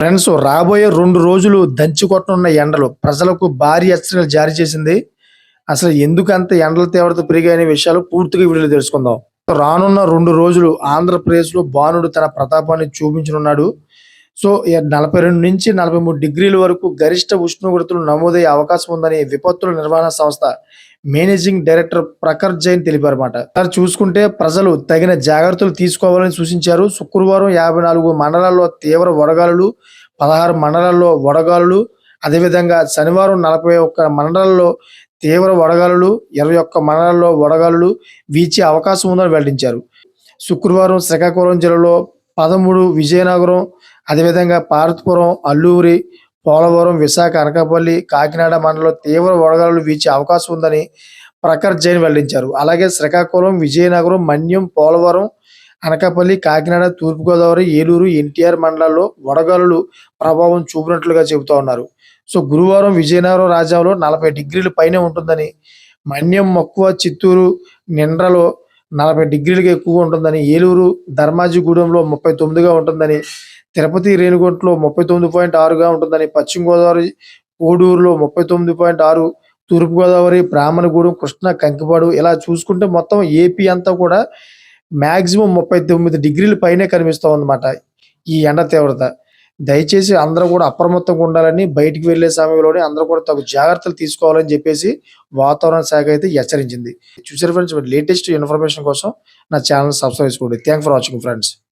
Friends, రాబోయే 2 రోజులు దంచి కొట్టనున్న ఎండలు ప్రజలకు భారీ హెచ్చరికలు జారీ చేసింది. అసలు ఎందుకంత ఎండల తీవ్రత పెరిగాయనే విషయాలు పూర్తిగా ఈ వీడియోలో తెలుసుకుందాం. రానున్న 2 రోజులు ఆంధ్రప్రదేశ్‌లో భానుడు తన ప్రతాపాన్ని చూపించనున్నాడు. సో, 42-43 డిగ్రీల వరకు గరిష్ట ఉష్ణోగ్రతలు నమోదయ్యే అవకాశం ఉందని విపత్తుల నిర్వహణ సంస్థ మేనేజింగ్ డైరెక్టర్ ప్రఖర్ జైన్ తెలిపారన్నమాట. చూసుకుంటే ప్రజలు తగిన జాగ్రత్తలు తీసుకోవాలని సూచించారు. శుక్రవారం 54 మండలాల్లో తీవ్ర వడగాలులు, 16 మండలాల్లో వడగాలులు, అదేవిధంగా శనివారం 41 మండలాల్లో తీవ్ర వడగాలులు, 21 మండలాల్లో వడగాలులు వీచే అవకాశం ఉందని వెల్లడించారు. శుక్రవారం శ్రీకాకుళం జిల్లాలో 13, విజయనగరం, అదేవిధంగా పార్వతీపురం, అల్లూరి, పోలవరం, విశాఖ, అనకాపల్లి, కాకినాడ మండలంలో తీవ్ర వడగాలులు వీచే అవకాశం ఉందని ప్రఖర్ జైన్ వెల్లడించారు. అలాగే శ్రీకాకుళం, విజయనగరం, మన్యం, పోలవరం, అనకాపల్లి, కాకినాడ, తూర్పుగోదావరి, ఏలూరు, ఎన్టీఆర్ మండలాల్లో వడగాలులు ప్రభావం చూపినట్లుగా చెబుతా ఉన్నారు. సో, గురువారం విజయనగరం, రాజాంలో 40 డిగ్రీల పైనే ఉంటుందని, మన్యం, మక్కువ, చిత్తూరు, నిండ్రలో 40 డిగ్రీలకు ఎక్కువగా ఉంటుందని, ఏలూరు, ధర్మాజిగూడెంలో 39గా ఉంటుందని, తిరుపతి, రేణిగుంటలో 39.6గా ఉంటుందని, పశ్చిమ గోదావరి, కోడూరులో 39.6, తూర్పుగోదావరి, బ్రాహ్మణగూడెం, కృష్ణా, కంకిపాడు ఇలా చూసుకుంటే మొత్తం ఏపీ అంతా కూడా మాక్సిమం 39 డిగ్రీల పైనే కనిపిస్తూ ఉందన్నమాట ఈ ఎండ తీవ్రత. దయచేసి అందరూ కూడా అప్రమత్తంగా ఉండాలని, బయటికి వెళ్ళే సమయంలోనే అందరూ కూడా తగు జాగ్రత్తలు తీసుకోవాలని చెప్పేసి వాతావరణ శాఖ అయితే హెచ్చరించింది. చూసారు ఫ్రెండ్స్, లేటెస్ట్ ఇన్ఫర్మేషన్ కోసం నా ఛానల్ సబ్స్క్రైబ్ చేసుకోండి. Thanks for watching friends.